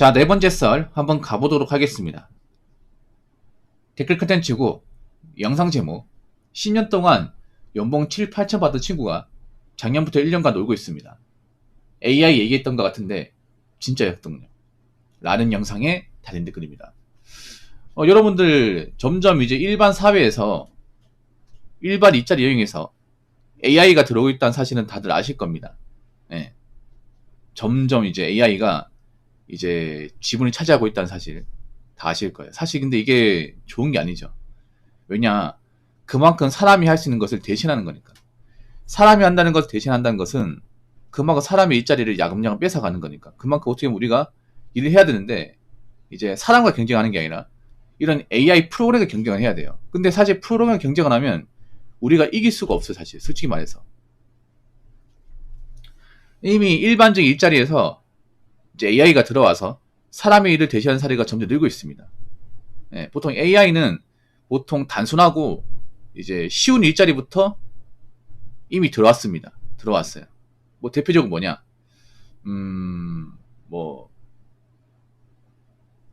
자, 네 번째 썰 한번 가보도록 하겠습니다. 댓글 컨텐츠고 영상 제목 10년 동안 연봉 7, 8천 받은 친구가 작년부터 1년간 놀고 있습니다. AI 얘기했던 것 같은데 진짜였던요. 라는 영상에 달린 댓글입니다. 여러분들 점점 이제 일반 사회에서 일반 일자리 여행에서 AI가 들어오고 있다는 사실은 다들 아실 겁니다. 네. 점점 이제 AI가 이제 지분을 차지하고 있다는 사실 다 아실 거예요. 사실 근데 이게 좋은 게 아니죠. 왜냐, 그만큼 사람이 할 수 있는 것을 대신하는 거니까. 사람이 한다는 것을 대신한다는 것은 그만큼 사람의 일자리를 야금야금 뺏어가는 거니까. 그만큼 어떻게 보면 우리가 일을 해야 되는데 이제 사람과 경쟁하는 게 아니라 이런 AI 프로그램과 경쟁을 해야 돼요. 근데 사실 프로그램과 경쟁을 하면 우리가 이길 수가 없어요. 사실 솔직히 말해서 이미 일반적인 일자리에서 이제 AI가 들어와서 사람의 일을 대신하는 사례가 점점 늘고 있습니다. 네, 보통 AI는 보통 단순하고 이제 쉬운 일자리부터 이미 들어왔어요. 뭐 대표적으로 뭐냐, 뭐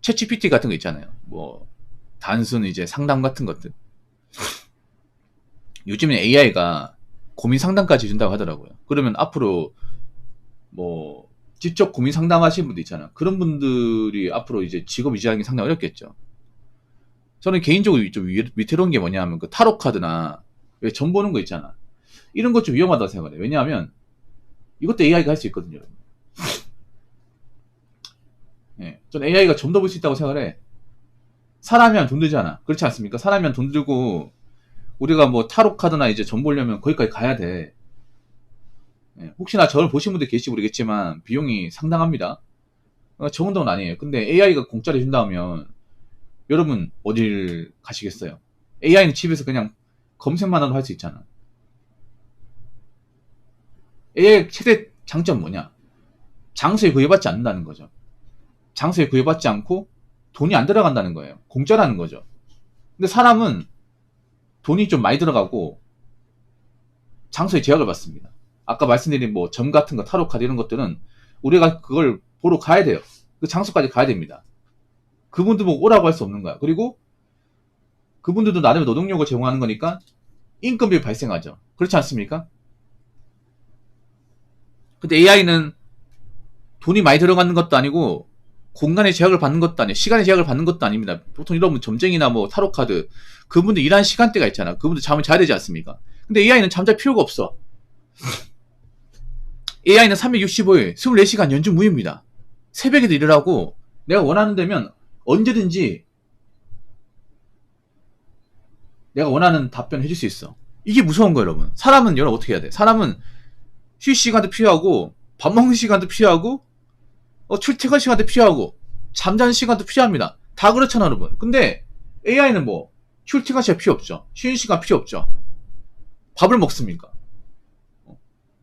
챗GPT 같은 거 있잖아요. 뭐 단순 이제 상담 같은 것들. 요즘에 AI가 고민 상담까지 해준다고 하더라고요. 그러면 앞으로 뭐 직접 고민 상담하시는 분들 있잖아요. 그런 분들이 앞으로 이제 직업 유지하는 게 상당히 어렵겠죠. 저는 개인적으로 좀 위태로운 게 뭐냐 하면 그 타로 카드나 왜 점 보는 거 있잖아. 이런 것 좀 위험하다고 생각해요. 왜냐하면 이것도 AI가 할 수 있거든요. 여러분. 예, 전 AI가 점도 볼 수 있다고 생각을 해. 사람이 하면 돈 들잖아. 그렇지 않습니까? 사람이 하면 돈 들고 우리가 뭐 타로 카드나 이제 점 보려면 거기까지 가야 돼. 예, 혹시나 저를 보신 분들 계실지 모르겠지만 비용이 상당합니다. 저 정도는 아니에요. 근데 AI가 공짜로 해준다면 여러분 어딜 가시겠어요? AI는 집에서 그냥 검색만 해도 할 수 있잖아. AI의 최대 장점 뭐냐? 장소에 구애받지 않는다는 거죠. 장소에 구애받지 않고 돈이 안 들어간다는 거예요. 공짜라는 거죠. 근데 사람은 돈이 좀 많이 들어가고 장소에 제약을 받습니다. 아까 말씀드린 뭐 점 같은 거, 타로 카드 이런 것들은 우리가 그걸 보러 가야 돼요. 그 장소까지 가야 됩니다. 그분들 보고 오라고 할 수 없는 거야. 그리고 그분들도 나름의 노동력을 제공하는 거니까 인건비 발생하죠. 그렇지 않습니까? 근데 AI는 돈이 많이 들어가는 것도 아니고 공간의 제약을 받는 것도 아니에요. 시간의 제약을 받는 것도 아닙니다. 보통 이런 점쟁이나 뭐 타로카드 그분들 일하는 시간대가 있잖아. 그분들 잠을 자야 되지 않습니까? 근데 AI는 잠잘 필요가 없어. AI는 365일 24시간 연중 무휴입니다. 새벽에도 일을 하고 내가 원하는 데면 언제든지 내가 원하는 답변을 해줄 수 있어. 이게 무서운 거예요, 여러분. 사람은 여러분 어떻게 해야 돼? 사람은 쉴 시간도 필요하고 밥 먹는 시간도 필요하고 출퇴근 시간도 필요하고 잠자는 시간도 필요합니다. 다 그렇잖아, 여러분. 근데 AI는 뭐 출퇴근 시간 필요 없죠. 쉬는 시간 필요 없죠. 밥을 먹습니까?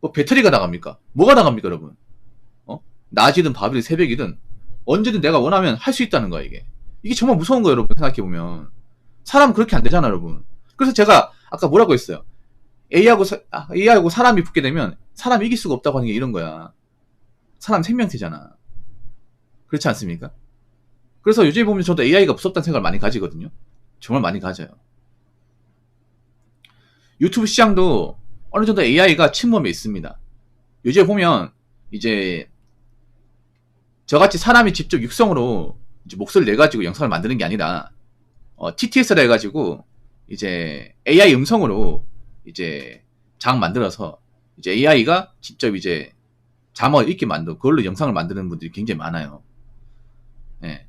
뭐 배터리가 나갑니까? 뭐가 나갑니까, 여러분? 낮이든 밤이든 새벽이든 언제든 내가 원하면 할 수 있다는 거야, 이게. 이게 정말 무서운 거예요, 여러분. 생각해보면. 사람은 그렇게 안 되잖아, 여러분. 그래서 제가 아까 뭐라고 했어요? AI하고 사람이 붙게 되면 사람이 이길 수가 없다고 하는 게 이런 거야. 사람 생명체잖아. 그렇지 않습니까? 그래서 요즘에 보면 저도 AI가 무섭다는 생각을 많이 가지거든요. 정말 많이 가져요. 유튜브 시장도 어느 정도 AI가 침범해 있습니다. 요즘에 보면 이제 저같이 사람이 직접 육성으로 이제 목소리를 내가지고 영상을 만드는 게 아니라 TTS라 해가지고 이제 AI 음성으로 이제 장 만들어서 이제 AI가 직접 이제 자막을 읽게 만들고 그걸로 영상을 만드는 분들이 굉장히 많아요. 네.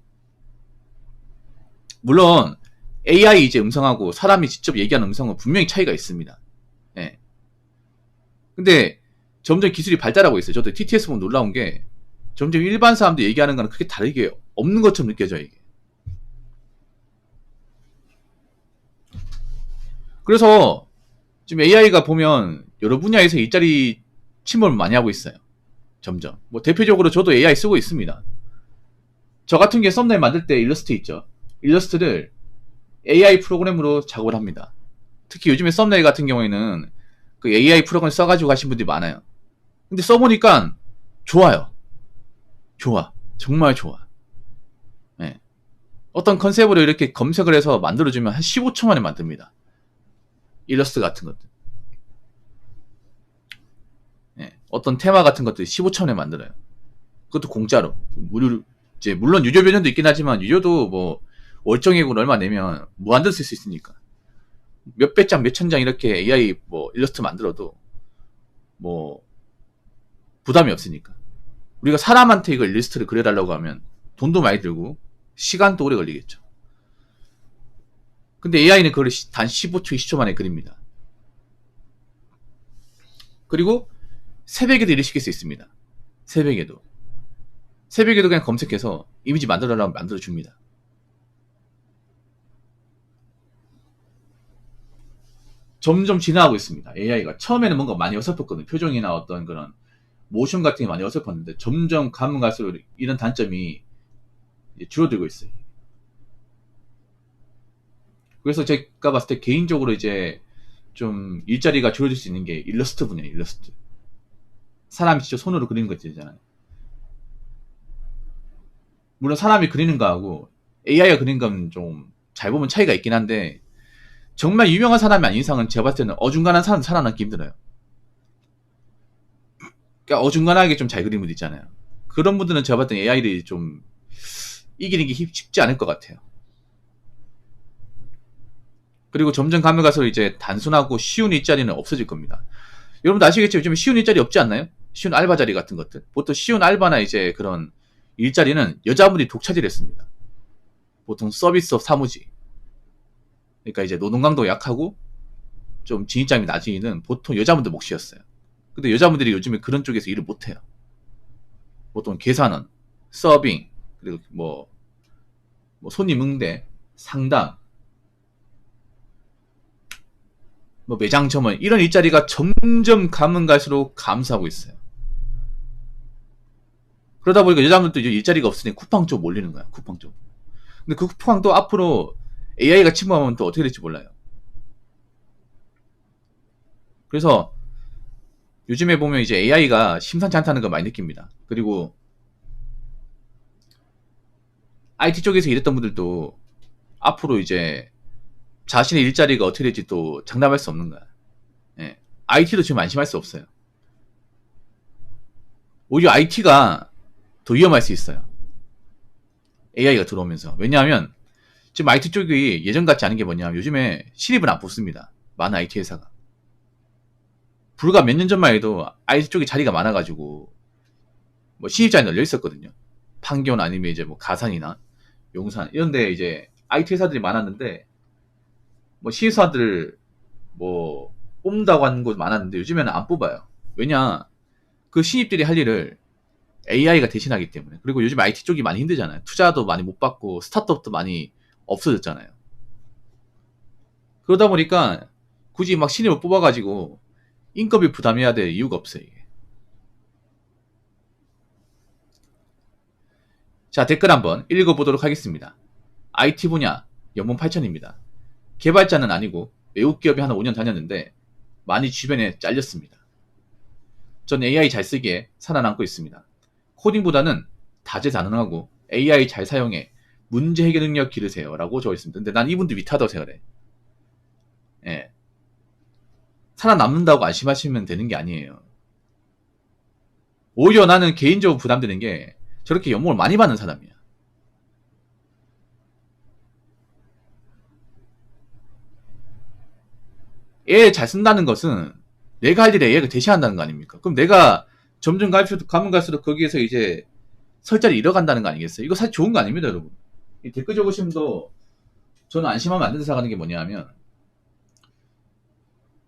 물론 AI 이제 음성하고 사람이 직접 얘기하는 음성은 분명히 차이가 있습니다. 네. 근데 점점 기술이 발달하고 있어요. 저도 TTS 보면 놀라운 게 점점 일반 사람들 얘기하는 거는 크게 다르게 없는 것처럼 느껴져요, 이게. 그래서 지금 AI가 보면 여러 분야에서 일자리 침범을 많이 하고 있어요. 점점. 뭐 대표적으로 저도 AI 쓰고 있습니다. 저 같은 경우에 썸네일 만들 때 일러스트 있죠. 일러스트를 AI 프로그램으로 작업을 합니다. 특히 요즘에 썸네일 같은 경우에는 그 AI 프로그램 써가지고 하신 분들이 많아요. 근데 써보니까 좋아요. 좋아. 정말 좋아. 어떤 컨셉으로 이렇게 검색을 해서 만들어주면 한 15초 만에 만듭니다. 일러스트 같은 것들. 예, 어떤 테마 같은 것들 15초 만에 만들어요. 그것도 공짜로. 무료, 이제 물론 유료 버전도 있긴 하지만 유료도 뭐 월정액으로 얼마 내면 무한대로 쓸 수 있으니까. 몇백 장, 몇천 장 이렇게 AI 뭐 일러스트 만들어도 뭐 부담이 없으니까. 우리가 사람한테 이걸 일러스트를 그려달라고 하면 돈도 많이 들고 시간도 오래 걸리겠죠. 근데 AI는 그걸 단 15초, 20초 만에 그립니다. 그리고 새벽에도 일을 시킬 수 있습니다. 새벽에도 그냥 검색해서 이미지 만들어달라고 만들어줍니다. 점점 진화하고 있습니다. AI가 처음에는 뭔가 많이 어설펐거든요. 표정이나 어떤 그런 모션 같은 게 많이 어설펐는데 점점 가면 갈수록 이런 단점이 줄어들고 있어요. 그래서 제가 봤을 때 개인적으로 이제 좀 일자리가 줄어들 수 있는 게 일러스트 분야예요. 일러스트. 사람이 직접 손으로 그리는 것들이잖아요. 물론 사람이 그리는 거하고 AI가 그리는 건 좀 잘 보면 차이가 있긴 한데 정말 유명한 사람이 아닌 이상은 제가 봤을 때는 어중간한 사람 살아남기 힘들어요. 그러니까 어중간하게 좀 잘 그리는 분들 있잖아요. 그런 분들은 제가 봤을 때 AI를 좀 이기는 게 쉽지 않을 것 같아요. 그리고 점점 가면 갈수록 이제 단순하고 쉬운 일자리는 없어질 겁니다. 여러분도 아시겠지만 요즘에 쉬운 일자리 없지 않나요? 쉬운 알바 자리 같은 것들. 보통 쉬운 알바나 이제 그런 일자리는 여자분들이 독차지를 했습니다. 보통 서비스업 사무직. 그러니까 이제 노동 강도가 약하고 좀 진입장이 낮은 일은 보통 여자분들 몫이었어요. 근데 여자분들이 요즘에 그런 쪽에서 일을 못해요. 보통 계산원, 서빙, 그리고 뭐 손님 응대, 상담, 뭐 매장 점원 이런 일자리가 점점 가면 갈수록 감소하고 있어요. 그러다 보니까 여자분들도 이제 일자리가 없으니 쿠팡 쪽 몰리는 거야. 쿠팡 쪽. 근데 그 쿠팡도 앞으로 AI가 침범하면 또 어떻게 될지 몰라요. 그래서 요즘에 보면 이제 AI가 심상치 않다는 걸 많이 느낍니다. 그리고 IT 쪽에서 일했던 분들도 앞으로 이제 자신의 일자리가 어떻게 될지 또 장담할 수 없는 거야. 예. IT도 지금 안심할 수 없어요. 오히려 IT가 더 위험할 수 있어요. AI가 들어오면서. 왜냐하면 지금 IT 쪽이 예전 같지 않은 게 뭐냐면 요즘에 신입을 안 뽑습니다. 많은 IT 회사가. 불과 몇 년 전만 해도 IT 쪽에 자리가 많아가지고 뭐 신입 자리 널려 있었거든요. 판교나 아니면 이제 뭐 가산이나 용산 이런데 이제 IT 회사들이 많았는데 뭐 신입사들 뭐 뽑는다고 하는 곳 많았는데 요즘에는 안 뽑아요. 왜냐 그 신입들이 할 일을 AI가 대신하기 때문에. 그리고 요즘 IT 쪽이 많이 힘들잖아요. 투자도 많이 못 받고 스타트업도 많이 없어졌잖아요. 그러다 보니까 굳이 막 신입을 뽑아가지고 인건비 부담해야 될 이유가 없어요. 이게. 자, 댓글 한번 읽어보도록 하겠습니다. IT 분야 연봉 8천입니다. 개발자는 아니고 외국 기업에 한 5년 다녔는데 많이 주변에 잘렸습니다. 전 AI 잘 쓰기에 살아남고 있습니다. 코딩보다는 다재다능하고 AI 잘 사용해 문제 해결 능력 기르세요 라고 적어있습니다. 근데 난 이분들 위태하다고 생각해. 예. 살아남는다고 안심하시면 되는 게 아니에요. 오히려 나는 개인적으로 부담되는 게 저렇게 연봉을 많이 받는 사람이야. AI 잘 쓴다는 것은 내가 할 일에 AI가 대신한다는 거 아닙니까? 그럼 내가 점점 가면 갈수록 거기에서 이제 설 자리 잃어간다는 거 아니겠어요? 이거 사실 좋은 거 아닙니다, 여러분. 이 댓글 적으신 분도 저는 안심하면 안 된다 생각하는 게 뭐냐면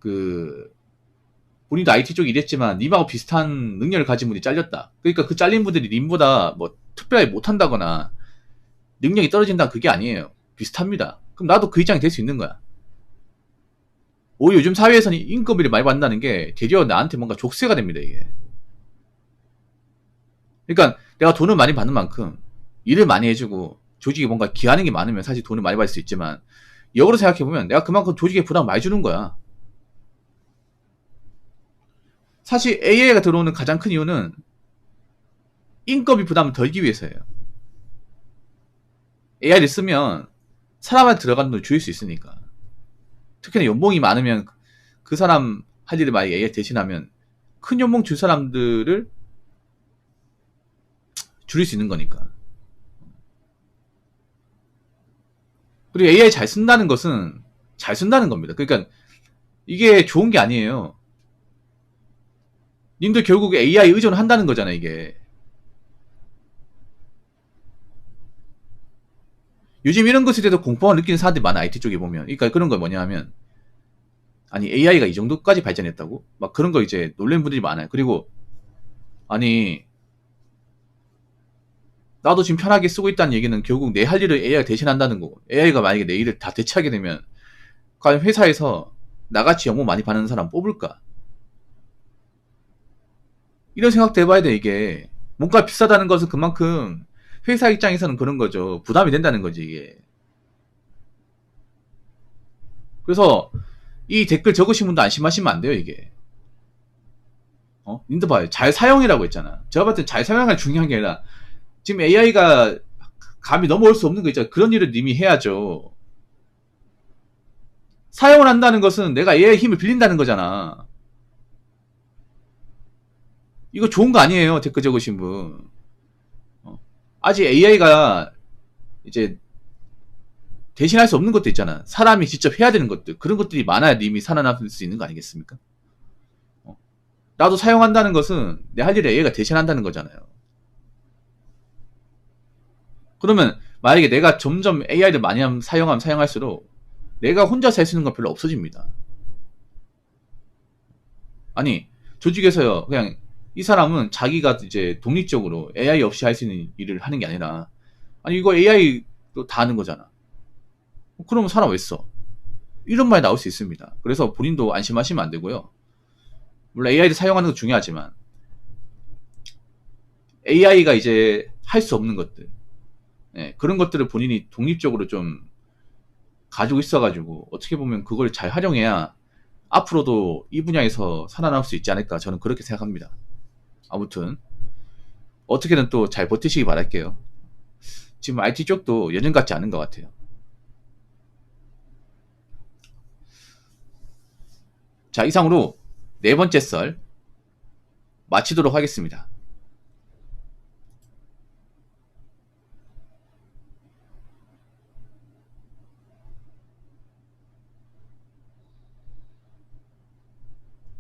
그 본인도 IT 쪽에 일했지만 님하고 비슷한 능력을 가진 분이 잘렸다. 그러니까 그 잘린 분들이 님보다 뭐 특별하게 못한다거나 능력이 떨어진다 그게 아니에요. 비슷합니다. 그럼 나도 그 입장이 될 수 있는 거야. 오히려 요즘 사회에서는 인건비를 많이 받는다는 게 되려 나한테 뭔가 족쇄가 됩니다, 이게. 그러니까 내가 돈을 많이 받는 만큼 일을 많이 해주고 조직이 뭔가 기하는 게 많으면 사실 돈을 많이 받을 수 있지만 역으로 생각해보면 내가 그만큼 조직에 부담을 많이 주는 거야. 사실 AI가 들어오는 가장 큰 이유는 인건비 부담을 덜기 위해서예요. AI를 쓰면 사람한테 들어가는 돈 줄일 수 있으니까. 특히나 연봉이 많으면 그 사람 할 일을 만약에 AI 대신하면 큰 연봉 줄 사람들을 줄일 수 있는 거니까. 그리고 AI 잘 쓴다는 것은 잘 쓴다는 겁니다. 그러니까 이게 좋은 게 아니에요. 님들 결국 AI 의존한다는 거잖아, 이게. 요즘 이런 것에 대해서 공포를 느끼는 사람들이 많아, IT 쪽에 보면. 그러니까 그런 거 뭐냐 하면, 아니, AI가 이 정도까지 발전했다고? 막 그런 거 이제 놀란 분들이 많아요. 그리고, 아니, 나도 지금 편하게 쓰고 있다는 얘기는 결국 내 할 일을 AI가 대신한다는 거고, AI가 만약에 내 일을 다 대체하게 되면, 과연 회사에서 나같이 업무 많이 받는 사람 뽑을까? 이런 생각도 해봐야 돼, 이게. 뭔가 비싸다는 것은 그만큼 회사 입장에서는 그런 거죠. 부담이 된다는 거지, 이게. 그래서 이 댓글 적으신 분도 안심하시면 안 돼요, 이게. 님들 봐요. 잘 사용이라고 했잖아. 제가 봤을 때 잘 사용하는 게 중요한 게 아니라, 지금 AI가 감이 넘어올 수 없는 거 있잖아. 그런 일을 님이 해야죠. 사용을 한다는 것은 내가 AI 힘을 빌린다는 거잖아. 이거 좋은 거 아니에요, 댓글 적으신 분. 아직 AI가 이제 대신할 수 없는 것도 있잖아. 사람이 직접 해야 되는 것들. 그런 것들이 많아야 님이 살아남을 수 있는 거 아니겠습니까? 나도 사용한다는 것은 내 할 일을 AI가 대신한다는 거잖아요. 그러면 만약에 내가 점점 AI를 많이 사용할수록 내가 혼자 살 수 있는 건 별로 없어집니다. 아니, 조직에서요, 그냥 이 사람은 자기가 이제 독립적으로 AI 없이 할 수 있는 일을 하는 게 아니라, 아니, 이거 AI도 다 하는 거잖아. 그러면 사람 왜 써? 이런 말이 나올 수 있습니다. 그래서 본인도 안심하시면 안 되고요. 물론 AI를 사용하는 건 중요하지만, AI가 이제 할 수 없는 것들, 그런 것들을 본인이 독립적으로 좀 가지고 있어가지고, 어떻게 보면 그걸 잘 활용해야 앞으로도 이 분야에서 살아남을 수 있지 않을까, 저는 그렇게 생각합니다. 아무튼 어떻게든 또 잘 버티시기 바랄게요. 지금 IT 쪽도 예전 같지 않은 것 같아요. 자, 이상으로 네 번째 썰 마치도록 하겠습니다.